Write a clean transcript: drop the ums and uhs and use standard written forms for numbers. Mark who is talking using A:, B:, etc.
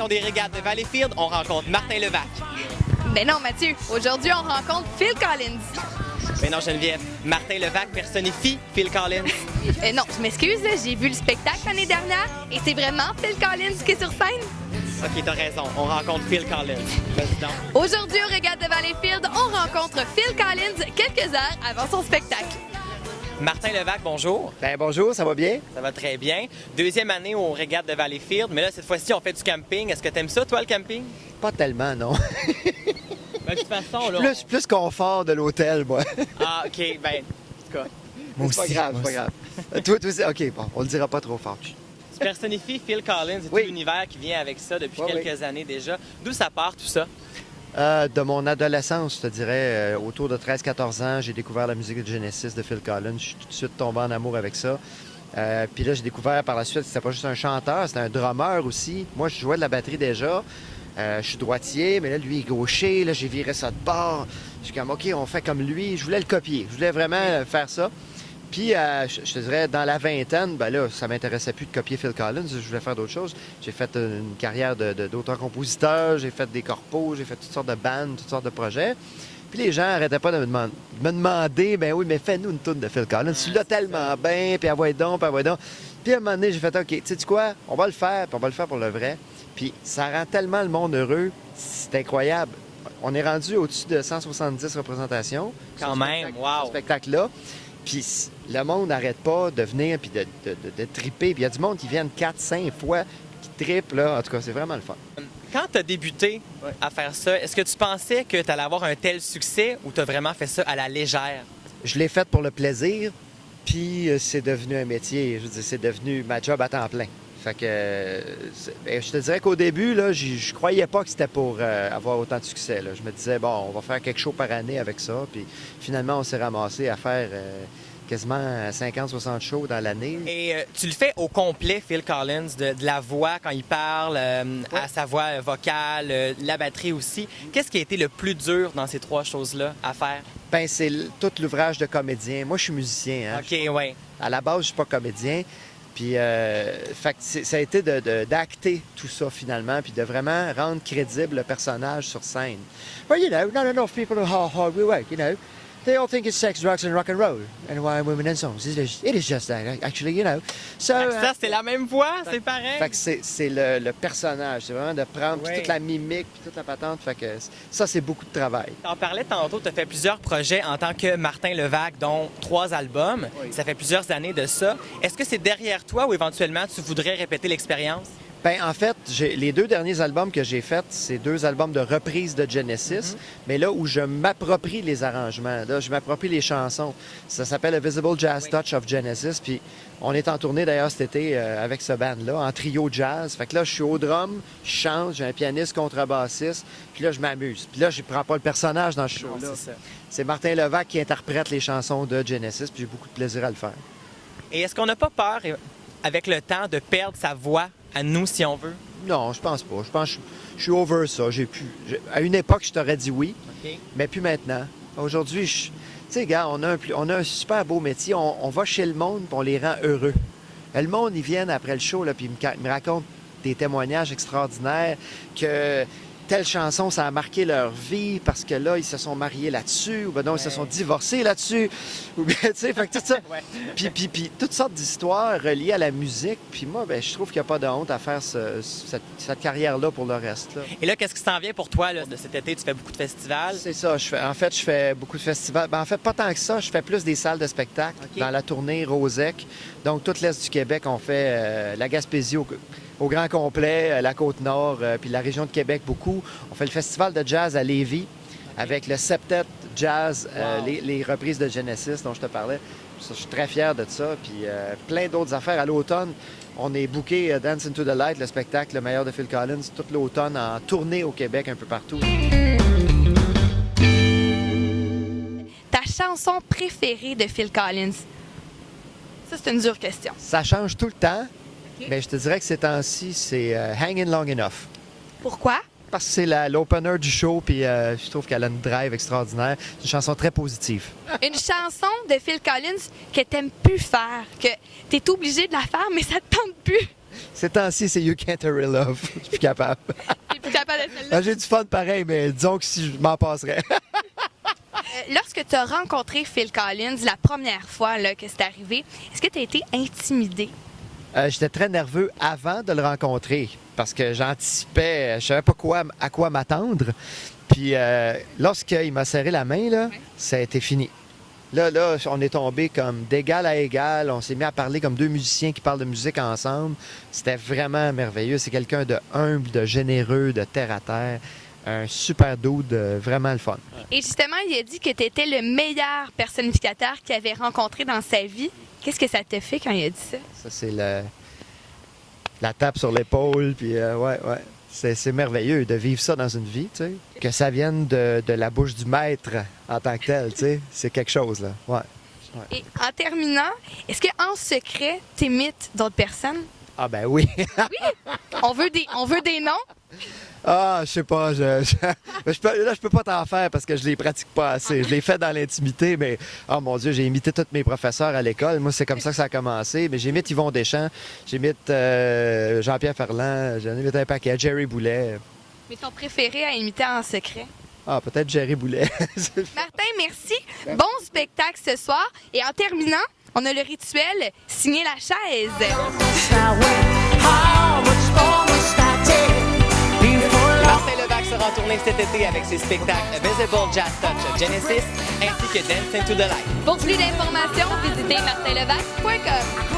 A: édition des Régates de Valleyfield, on rencontre Martin Levac.
B: Ben non, Mathieu. Aujourd'hui, on rencontre Phil Collins.
A: Mais non, Geneviève, Martin Levac personnifie Phil Collins.
B: Non, je m'excuse, là, j'ai vu le spectacle l'année dernière et c'est vraiment Phil Collins qui est sur scène.
A: OK, t'as raison, on rencontre Phil Collins. Vas-y donc.
B: Aujourd'hui, au Régates de Valleyfield, on rencontre Phil Collins quelques heures avant son spectacle.
A: Martin Levac, bonjour.
C: Ben bonjour, ça va bien?
A: Ça va très bien. Deuxième année au Régates de Valleyfield, mais là, cette fois-ci, on fait du camping. Est-ce que t'aimes ça, toi, le camping?
C: Pas tellement, non.
A: Ben, de toute façon, là...
C: Plus confort de l'hôtel, moi.
A: Ah, OK, ben, en tout cas,
C: C'est pas grave, c'est pas grave. Toi, OK, bon, on le dira pas trop fort.
A: tu personnifies Phil Collins et
C: Oui.
A: tout l'univers qui vient avec ça depuis
C: Oui,
A: quelques années déjà. D'où ça part, tout ça?
C: De mon adolescence, je te dirais, autour de 13-14 ans, j'ai découvert la musique de Genesis de Phil Collins. Je suis tout de suite tombé en amour avec ça. Puis là, j'ai découvert par la suite que c'était pas juste un chanteur, c'était un drummer aussi. Moi, je jouais de la batterie déjà. Je suis droitier, mais là, lui, il est gaucher. Là, j'ai viré ça de bord. Je suis comme, OK, on fait comme lui. Je voulais le copier. Je voulais vraiment faire ça. Puis, je te dirais, dans la vingtaine, ben là, ça m'intéressait plus de copier Phil Collins. Je voulais faire d'autres choses. J'ai fait une carrière d'auteur-compositeur. J'ai fait des corpos. J'ai fait toutes sortes de bandes, toutes sortes de projets. Puis les gens n'arrêtaient pas de me demander, ben oui, mais fais-nous une toune de Phil Collins. Tu l'as tellement bien, puis envoie donc, puis envoie donc. Puis à un moment donné, j'ai fait, OK, tu sais quoi? On va le faire, puis on va le faire pour le vrai. Puis ça rend tellement le monde heureux. C'est incroyable. On est rendu au-dessus de 170 représentations.
A: Quand même, wow!
C: Ce spectacle-là. Puis le monde n'arrête pas de venir puis de triper. Puis il y a du monde qui viennent 4-5 fois, qui trippe, là. En tout cas, c'est vraiment le fun.
A: Quand tu as débuté à faire ça, est-ce que tu pensais que tu allais avoir un tel succès ou tu as vraiment fait ça à la légère?
C: Je l'ai fait pour le plaisir, puis c'est devenu un métier. Je veux dire, c'est devenu ma job à temps plein. Fait que je te dirais qu'au début, là, je croyais pas que c'était pour avoir autant de succès. Là. Je me disais, bon, on va faire quelque chose par année avec ça. Puis finalement, on s'est ramassé à faire quasiment 50-60 shows dans l'année.
A: Et tu le fais au complet, Phil Collins, de la voix quand il parle, à sa voix vocale, la batterie aussi. Qu'est-ce qui a été le plus dur dans ces trois choses-là à faire?
C: Ben, c'est tout l'ouvrage de comédien. Moi, je suis musicien. Hein?
A: OK, oui.
C: À la base, je suis pas comédien. Puis, fait que ça a été d'acter tout ça finalement, puis de vraiment rendre crédible le personnage sur scène. Well, you know, not enough people who hard work, you know. They all think it's sex, drugs and rock and roll, and why women and songs. It is just that, actually, you know. So,
A: Ça, c'est la même voix, c'est pareil.
C: fait que c'est le personnage, c'est vraiment de prendre puis toute la mimique puis toute la patente. Fait que ça, c'est beaucoup de travail.
A: T'en parlais tantôt, tu as fait plusieurs projets en tant que Martin Levac, dont 3 albums.
C: Oui.
A: Ça fait plusieurs années de ça. Est-ce que c'est derrière toi ou éventuellement tu voudrais répéter l'expérience?
C: Ben, en fait, les 2 derniers albums que j'ai faits, c'est 2 albums de reprise de Genesis, mais là où je m'approprie les arrangements, là, je m'approprie les chansons. Ça s'appelle A Visible Jazz Touch of Genesis, puis on est en tournée d'ailleurs cet été avec ce band-là, en trio jazz. Fait que là, je suis au drum, je chante, j'ai un pianiste contrebassiste, puis là, je m'amuse. Puis là, je prends pas le personnage dans ce show-là. C'est Martin Levac qui interprète les chansons de Genesis, puis j'ai beaucoup de plaisir à le faire.
A: Et est-ce qu'on n'a pas peur, avec le temps, de perdre sa voix à nous, si on veut?
C: Non, je pense pas. Je pense que je suis over ça. À une époque, je t'aurais dit oui, mais plus maintenant. Aujourd'hui, tu sais, gars, on a un super beau métier. On va chez le monde et on les rend heureux. Le monde, ils viennent après le show, là, puis ils me racontent des témoignages extraordinaires que telle chanson, ça a marqué leur vie parce que là, ils se sont mariés là-dessus, ou ben non, ils se sont divorcés là-dessus, ou bien, tu sais, fait que tout ça. Puis toutes sortes d'histoires reliées à la musique. Puis moi, ben, je trouve qu'il n'y a pas de honte à faire cette carrière-là pour le reste. Là.
A: Et là, qu'est-ce qui s'en vient pour toi là, de cet été? Tu fais beaucoup de festivals?
C: C'est ça. Je fais beaucoup de festivals. Ben, en fait, pas tant que ça. Je fais plus des salles de spectacle dans la tournée Rosec. Donc, toute l'Est du Québec, on fait la Gaspésie au grand complet, la Côte-Nord, puis la région de Québec beaucoup. On fait le festival de jazz à Lévis avec le Septet Jazz, les reprises de Genesis dont je te parlais. Je suis très fier de ça. Puis plein d'autres affaires. À l'automne, on est booké Dance into the Light, le spectacle le meilleur de Phil Collins, toute l'automne en tournée au Québec, un peu partout.
B: Ta chanson préférée de Phil Collins? Ça, c'est une dure question.
C: Ça change tout le temps, mais je te dirais que ces temps-ci, c'est Hangin' Long Enough.
B: Pourquoi?
C: Parce que c'est l'opener du show, puis je trouve qu'elle a une drive extraordinaire. C'est une chanson très positive.
B: Une chanson de Phil Collins que t'aimes plus faire, que t'es obligé de la faire, mais ça te tente plus.
C: Ces temps-ci, c'est You Can't Hurry Love. Je suis plus capable.
B: T'es plus capable de celle-là.
C: J'ai du fun pareil, mais disons que si je m'en passerais.
B: Lorsque tu as rencontré Phil Collins la première fois là, que c'est arrivé, est-ce que tu as été intimidé?
C: J'étais très nerveux avant de le rencontrer parce que j'anticipais, je savais pas à quoi m'attendre. Puis lorsqu'il m'a serré la main, là, ça a été fini. Là, on est tombé comme d'égal à égal. On s'est mis à parler comme deux musiciens qui parlent de musique ensemble. C'était vraiment merveilleux. C'est quelqu'un de humble, de généreux, de terre à terre. Un super dude, vraiment le fun.
B: Et justement, il a dit que tu étais le meilleur personnificateur qu'il avait rencontré dans sa vie. Qu'est-ce que ça te fait quand il a dit ça?
C: Ça, c'est la tape sur l'épaule. Puis, ouais. C'est merveilleux de vivre ça dans une vie, tu sais. Que ça vienne de la bouche du maître en tant que tel, tu sais. C'est quelque chose, là. Ouais.
B: Et en terminant, est-ce qu'en secret, tu imites d'autres personnes?
C: Ah ben oui.
B: On veut des noms?
C: Ah, je sais pas. Je peux pas t'en faire parce que je les pratique pas assez. Je les fais dans l'intimité, mais oh mon Dieu, j'ai imité tous mes professeurs à l'école. Moi, c'est comme ça que ça a commencé. Mais j'imite Yvon Deschamps, j'imite Jean-Pierre Ferland, j'en imite un paquet, Jerry Boulet.
B: Mais ton préféré à imiter en secret?
C: Ah, peut-être Jerry Boulet.
B: Martin, merci. Bon spectacle ce soir. Et en terminant, on a le rituel signer la chaise.
A: Martin Levac sera en tournée cet été avec ses spectacles A Visible Jazz Touch Genesis ainsi que Dance into the Light.
B: Pour plus d'informations, visitez martinlevac.com.